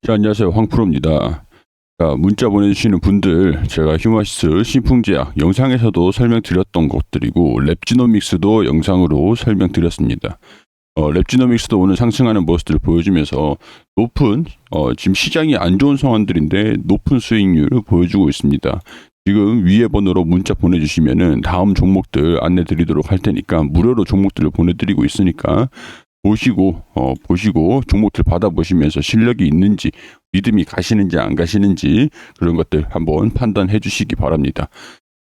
자, 안녕하세요. 황프로입니다. 자, 문자 보내주시는 분들, 제가 휴마시스 신풍제약 영상에서도 설명드렸던 것들이고, 랩지노믹스도 영상으로 설명드렸습니다. 랩지노믹스도 오늘 상승하는 모습들을 보여주면서 높은, 지금 시장이 안 좋은 상황들인데 높은 수익률을 보여주고 있습니다. 지금 위에 번호로 문자 보내주시면은 다음 종목들 안내 드리도록 할 테니까 무료로 종목들을 보내드리고 있으니까 보시고 종목들 받아보시면서 실력이 있는지, 믿음이 가시는지 안 가시는지 그런 것들 한번 판단해 주시기 바랍니다.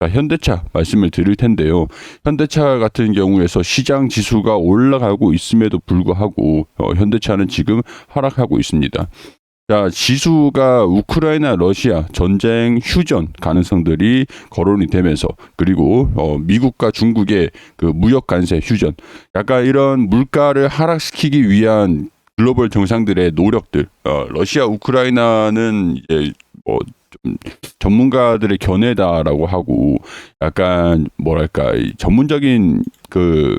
자, 현대차 말씀을 드릴 텐데요. 현대차 같은 경우에서 시장 지수가 올라가고 있음에도 불구하고 현대차는 지금 하락하고 있습니다. 자, 지수가 우크라이나 러시아 전쟁 휴전 가능성들이 거론이 되면서, 그리고 미국과 중국의 그 무역 관세 휴전, 약간 이런 물가를 하락시키기 위한 글로벌 정상들의 노력들, 러시아 우크라이나는 이제 좀 전문가들의 견해다라고 하고, 약간 뭐랄까 전문적인 그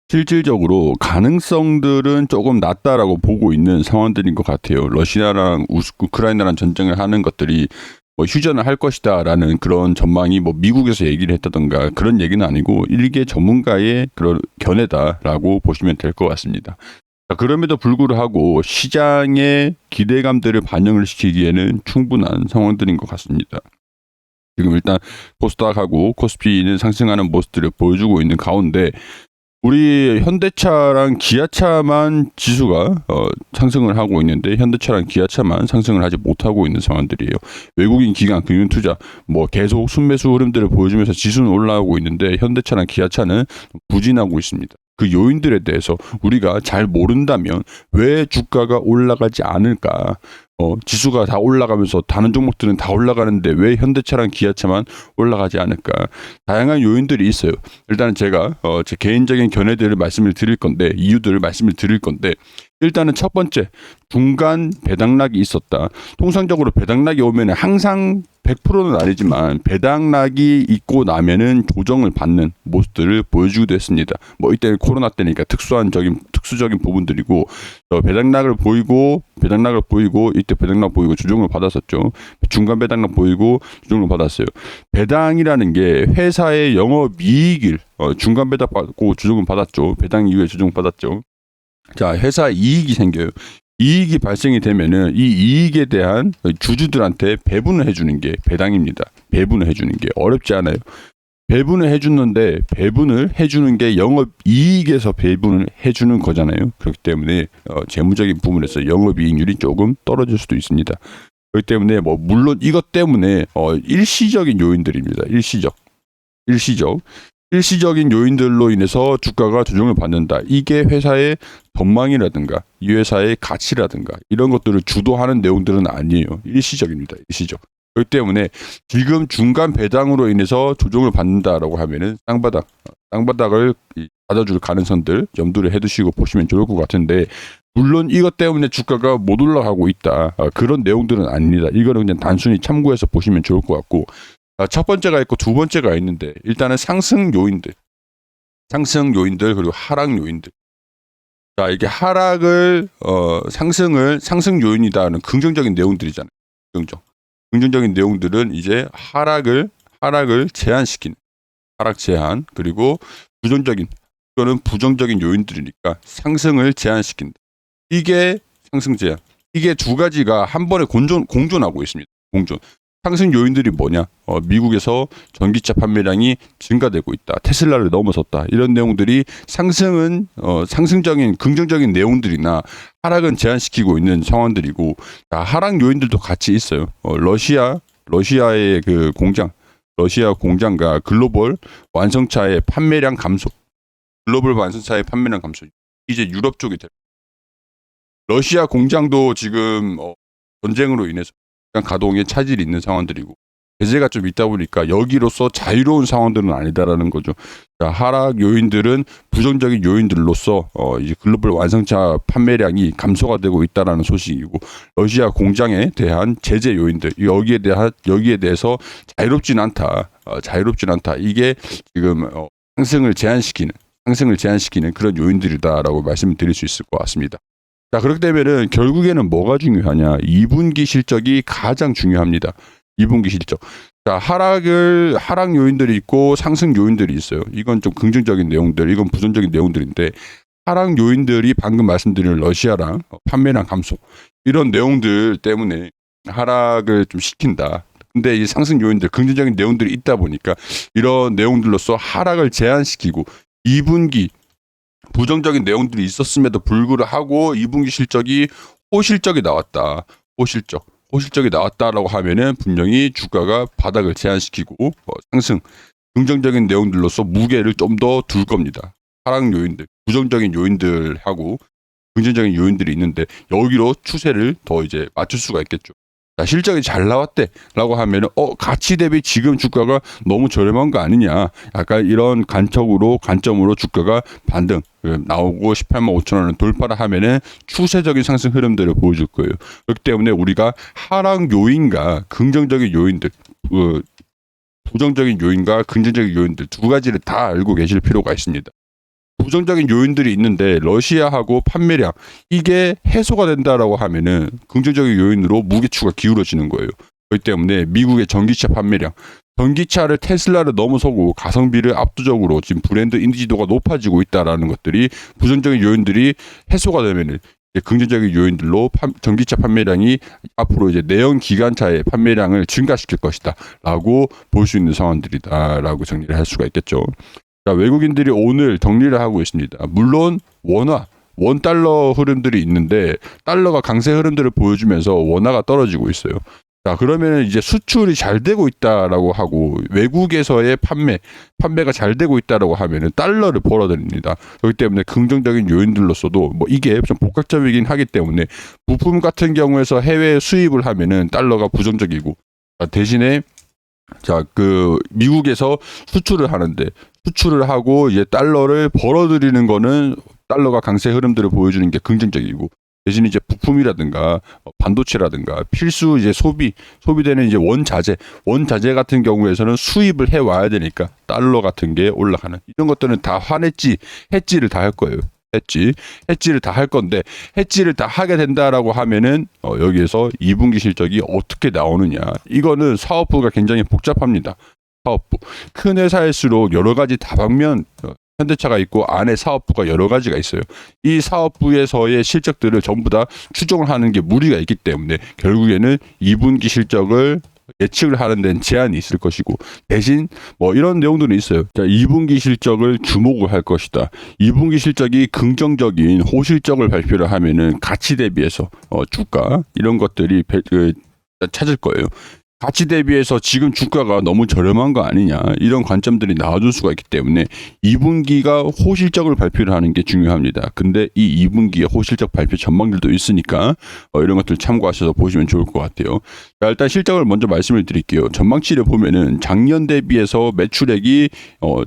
실질적으로 가능성들은 조금 낮다라고 보고 있는 상황들인 것 같아요. 러시아랑 우크라이나랑 전쟁을 하는 것들이 뭐 휴전을 할 것이다라는 그런 전망이 뭐 미국에서 얘기를 했다던가 그런 얘기는 아니고 일개 전문가의 그런 견해다라고 보시면 될 것 같습니다. 그럼에도 불구하고 시장의 기대감들을 반영을 시키기에는 충분한 상황들인 것 같습니다. 지금 일단 코스닥하고 코스피는 상승하는 모습들을 보여주고 있는 가운데, 우리 현대차랑 기아차만 지수가 상승을 하고 있는데 현대차랑 기아차만 상승을 하지 못하고 있는 상황들이에요. 외국인 기관 금융투자 뭐 계속 순매수 흐름들을 보여주면서 지수는 올라가고 있는데 현대차랑 기아차는 부진하고 있습니다. 그 요인들에 대해서 우리가 잘 모른다면 왜 주가가 올라가지 않을까? 지수가 다 올라가면서 다른 종목들은 다 올라가는데 왜 현대차랑 기아차만 올라가지 않을까? 다양한 요인들이 있어요. 일단은 제가 제 개인적인 견해들을 말씀을 드릴 건데, 이유들을 말씀을 드릴 건데, 일단은 첫 번째, 중간 배당락이 있었다. 통상적으로 배당락이 오면 항상 100%는 아니지만 배당락이 있고 나면은 조정을 받는 모습들을 보여주기도 했습니다. 뭐 이때는 코로나 때니까 특수적인 부분들이고, 배당락을 보이고 이때 배당락 보이고 조정을 받았었죠. 중간 배당락 보이고 조정을 받았어요. 배당이라는 게 회사의 영업이익을 중간 배당 받고 조정을 받았죠. 배당 이후에 조정을 받았죠. 자, 회사 이익이 생겨요. 이익이 발생이 되면은 이 이익에 대한 주주들한테 배분을 해주는 게 배당입니다. 배분을 해주는 게 어렵지 않아요. 배분을 해주는데, 배분을 해주는 게 영업이익에서 배분을 해주는 거잖아요. 그렇기 때문에 재무적인 부분에서 영업이익률이 조금 떨어질 수도 있습니다. 그렇기 때문에 뭐 물론 이것 때문에 일시적인 요인들입니다. 일시적인 요인들로 인해서 주가가 조정을 받는다. 이게 회사의 전망이라든가 이 회사의 가치라든가 이런 것들을 주도하는 내용들은 아니에요. 일시적입니다. 일시적. 그렇기 때문에 지금 중간 배당으로 인해서 조정을 받는다라고 하면은 땅바닥을 받아줄 가능성들 염두를 해두시고 보시면 좋을 것 같은데, 물론 이것 때문에 주가가 못 올라가고 있다. 그런 내용들은 아닙니다. 이거는 그냥 단순히 참고해서 보시면 좋을 것 같고, 첫 번째가 있고 두 번째가 있는데, 일단은 상승 요인들 그리고 하락 요인들. 자, 이게 하락을 상승 요인이다는 긍정적인 내용들이잖아요. 긍정적인 내용들은 이제 하락을 제한시키는 하락 제한, 그리고 부정적인 요인들이니까 상승을 제한시킨다. 이게 상승 제한. 이게 두 가지가 한 번에 공존하고 있습니다. 상승 요인들이 뭐냐? 미국에서 전기차 판매량이 증가되고 있다. 테슬라를 넘어섰다. 이런 내용들이 상승은 상승적인 긍정적인 내용들이나 하락은 제한시키고 있는 상황들이고, 하락 요인들도 같이 있어요. 러시아의 그 러시아 공장과 글로벌 완성차의 판매량 감소. 이제 유럽 쪽이 될. 러시아 공장도 지금 전쟁으로 인해서 가동에 차질이 있는 상황들이고, 제재가 좀 있다 보니까 여기로서 자유로운 상황들은 아니다라는 거죠. 자, 하락 요인들은 부정적인 요인들로서 이제 글로벌 완성차 판매량이 감소가 되고 있다라는 소식이고, 러시아 공장에 대한 제재 요인들, 여기에 대해서 자유롭진 않다. 이게 지금 상승을 제한시키는 그런 요인들이다라고 말씀을 드릴 수 있을 것 같습니다. 자, 그렇게 되면은 결국에는 뭐가 중요하냐? 2분기 실적이 가장 중요합니다. 2분기 실적. 자, 하락 요인들이 있고 상승 요인들이 있어요. 이건 좀 긍정적인 내용들, 이건 부정적인 내용들인데, 하락 요인들이 방금 말씀드린 러시아랑 판매량 감소 이런 내용들 때문에 하락을 좀 시킨다. 근데 이 상승 요인들, 긍정적인 내용들이 있다 보니까 이런 내용들로서 하락을 제한시키고 2분기 부정적인 내용들이 있었음에도 불구하고 2분기 실적이 호실적이 나왔다. 호실적이 나왔다라고 하면은 분명히 주가가 바닥을 제한시키고 상승, 긍정적인 내용들로서 무게를 좀 더 둘 겁니다. 하락 요인들, 부정적인 요인들하고 긍정적인 요인들이 있는데 여기로 추세를 더 이제 맞출 수가 있겠죠. 자, 실적이 잘 나왔대라고 하면은 가치 대비 지금 주가가 너무 저렴한 거 아니냐. 약간 이런 관점으로 주가가 반등 나오고 18만 5천 원을 돌파를 하면은 추세적인 상승 흐름들을 보여줄 거예요. 그렇기 때문에 우리가 하락 요인과 긍정적인 요인들, 부정적인 요인과 긍정적인 요인들 두 가지를 다 알고 계실 필요가 있습니다. 부정적인 요인들이 있는데 러시아하고 판매량 이게 해소가 된다라고 하면은 긍정적인 요인으로 무게추가 기울어지는 거예요. 그렇기 때문에 미국의 전기차 판매량, 전기차를 테슬라를 넘어서고 가성비를 압도적으로 지금 브랜드 인지도가 높아지고 있다라는 것들이 부정적인 요인들이 해소가 되면은 긍정적인 요인들로 전기차 판매량이 앞으로 이제 내연 기관차의 판매량을 증가시킬 것이다라고 볼 수 있는 상황들이다라고 정리를 할 수가 있겠죠. 자, 외국인들이 오늘 정리를 하고 있습니다. 물론 원달러 흐름들이 있는데 달러가 강세 흐름들을 보여주면서 원화가 떨어지고 있어요. 자, 그러면 이제 수출이 잘 되고 있다라고 하고 외국에서의 판매가 잘 되고 있다라고 하면은 달러를 벌어들입니다. 그렇기 때문에 긍정적인 요인들로서도 이게 좀 복합적이긴 하기 때문에 부품 같은 경우에서 해외 수입을 하면은 달러가 부정적이고, 대신에 미국에서 수출을 하고 이제 달러를 벌어들이는 거는 달러가 강세 흐름들을 보여주는 게 긍정적이고, 대신 이제 부품이라든가 반도체라든가 필수 이제 소비되는 이제 원자재 같은 경우에서는 수입을 해 와야 되니까 달러 같은 게 올라가는 이런 것들은 다 해지를 다 할 거예요. 해지를 다 할 건데 해지를 다 하게 된다라고 하면은 여기에서 2분기 실적이 어떻게 나오느냐, 이거는 사업부가 굉장히 복잡합니다. 사업부 큰 회사일수록 여러 가지 다방면 현대차가 있고 안에 사업부가 여러 가지가 있어요. 이 사업부에서의 실적들을 전부 다 추정을 하는 게 무리가 있기 때문에 결국에는 2분기 실적을 예측을 하는 데는 제한이 있을 것이고, 대신 이런 내용들은 있어요. 자, 2분기 실적을 주목을 할 것이다. 2분기 실적이 긍정적인 호실적을 발표를 하면은 가치 대비해서 주가 이런 것들이 찾을 거예요. 가치 대비해서 지금 주가가 너무 저렴한 거 아니냐, 이런 관점들이 나와줄 수가 있기 때문에 2분기가 호실적을 발표를 하는 게 중요합니다. 근데 이 2분기에 호실적 발표 전망들도 있으니까 이런 것들 참고하셔서 보시면 좋을 것 같아요. 자, 일단 실적을 먼저 말씀을 드릴게요. 전망치를 보면은 작년 대비해서 매출액이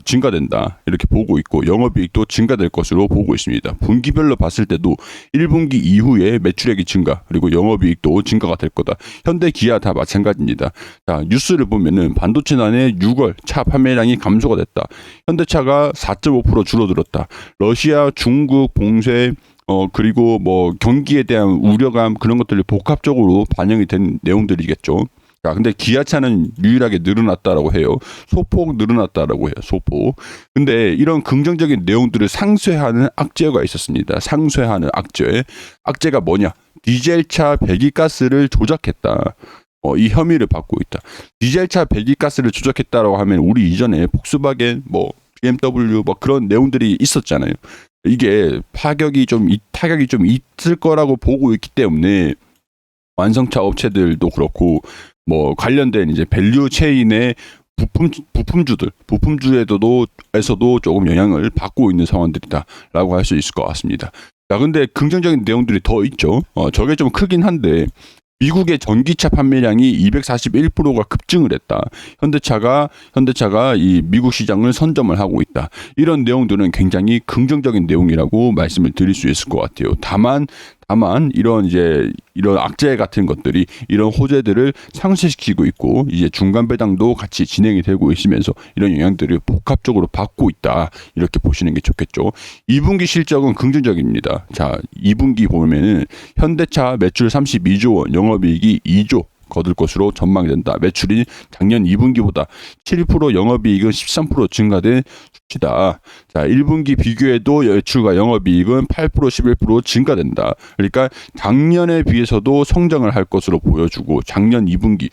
증가된다 이렇게 보고 있고, 영업이익도 증가될 것으로 보고 있습니다. 분기별로 봤을 때도 1분기 이후에 매출액이 증가, 그리고 영업이익도 증가가 될 거다. 현대, 기아 다 마찬가지입니다. 자, 뉴스를 보면은 반도체난의 6월 차 판매량이 감소가 됐다. 현대차가 4.5% 줄어들었다. 러시아, 중국 봉쇄, 그리고 경기에 대한 우려감, 그런 것들이 복합적으로 반영이 된 내용들이겠죠. 자, 근데 기아차는 유일하게 늘어났다라고 해요. 소폭 늘어났다라고 해요. 소폭. 근데 이런 긍정적인 내용들을 상쇄하는 악재가 있었습니다. 상쇄하는 악재가 뭐냐? 디젤차 배기가스를 조작했다. 이 혐의를 받고 있다. 디젤차 배기가스를 조작했다라고 하면 우리 이전에 폭스바겐, BMW 그런 내용들이 있었잖아요. 이게 타격이 좀 있을 거라고 보고 있기 때문에 완성차 업체들도 그렇고 관련된 이제 밸류 체인의 부품주에서도 조금 영향을 받고 있는 상황들이다라고 할 수 있을 것 같습니다. 자, 근데 긍정적인 내용들이 더 있죠. 저게 좀 크긴 한데, 미국의 전기차 판매량이 241%가 급증을 했다. 현대차가 이 미국 시장을 선점을 하고 있다. 이런 내용들은 굉장히 긍정적인 내용이라고 말씀을 드릴 수 있을 것 같아요. 다만 다만 이런 악재 같은 것들이 이런 호재들을 상쇄시키고 있고 이제 중간 배당도 같이 진행이 되고 있으면서 이런 영향들을 복합적으로 받고 있다. 이렇게 보시는 게 좋겠죠. 2분기 실적은 긍정적입니다. 자, 2분기 보면은 현대차 매출 32조 원, 영업이익이 2조 거둘 것으로 전망된다. 매출이 작년 2분기보다 7%, 영업이익은 13% 증가된 수치다. 자, 1분기 비교해도 매출과 영업이익은 8%, 11% 증가된다. 그러니까 작년에 비해서도 성장을 할 것으로 보여주고 작년 2분기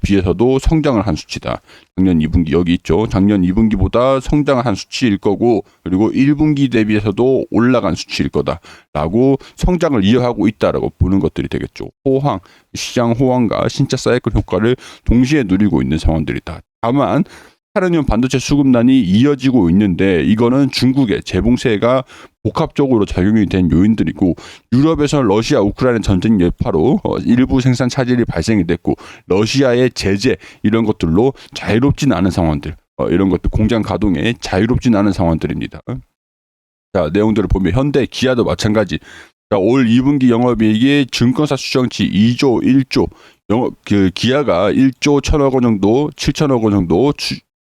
비해서도 성장을 한 수치다. 작년 2분기 여기 있죠. 작년 2분기보다 성장을 한 수치일 거고 그리고 1분기 대비해서도 올라간 수치일 거다라고 성장을 이어가고 있다라고 보는 것들이 되겠죠. 시장 호황과 신차 사이클 효과를 동시에 누리고 있는 상황들이다. 다만 타르늄 반도체 수급난이 이어지고 있는데 이거는 중국의 재봉쇄가 복합적으로 작용이 된 요인들이고 유럽에서 러시아 우크라이나 전쟁 여파로 일부 생산 차질이 발생이 됐고 러시아의 제재 이런 것들로 자유롭진 않은 상황들 이런 것들 공장 가동에 자유롭진 않은 상황들입니다. 자, 내용들을 보면 현대, 기아도 마찬가지. 자, 올 2분기 영업이익이 증권사 추정치 2조, 1조 기아가 1조 1천억 원 정도, 7천억 원 정도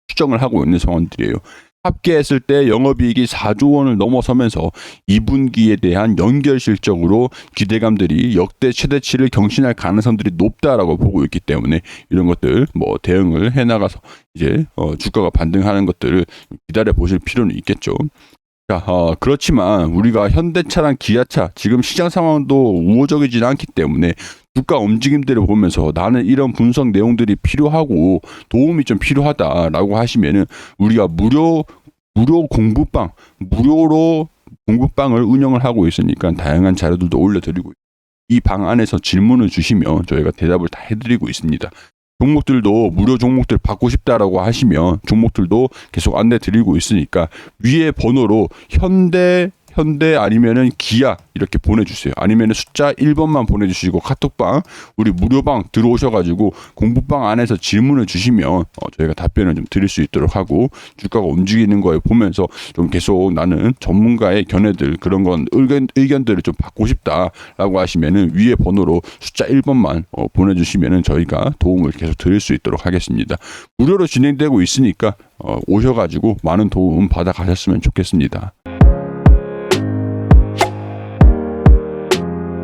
추정을 하고 있는 상황들이에요. 합계했을 때 영업이익이 4조 원을 넘어서면서 2분기에 대한 연결 실적으로 기대감들이 역대 최대치를 경신할 가능성들이 높다라고 보고 있기 때문에 이런 것들 대응을 해나가서 이제 주가가 반등하는 것들을 기다려 보실 필요는 있겠죠. 자, 그렇지만 우리가 현대차랑 기아차 지금 시장 상황도 우호적이지 않기 때문에 주가 움직임들을 보면서 나는 이런 분석 내용들이 필요하고 도움이 좀 필요하다라고 하시면은 우리가 무료로 공부방을 운영을 하고 있으니까 다양한 자료들도 올려드리고 이 방 안에서 질문을 주시면 저희가 대답을 다 해드리고 있습니다. 종목들도 무료 종목들 받고 싶다라고 하시면 종목들도 계속 안내 드리고 있으니까 위에 번호로 현대 아니면은 기아 이렇게 보내주세요. 아니면은 숫자 1번만 보내주시고 카톡방 우리 무료방 들어오셔가지고 공부방 안에서 질문을 주시면 저희가 답변을 좀 드릴 수 있도록 하고 주가가 움직이는 거에 보면서 좀 계속 나는 전문가의 견해들 그런 건 의견들을 좀 받고 싶다라고 하시면은 위에 번호로 숫자 1번만 보내주시면은 저희가 도움을 계속 드릴 수 있도록 하겠습니다. 무료로 진행되고 있으니까 오셔가지고 많은 도움 받아 가셨으면 좋겠습니다.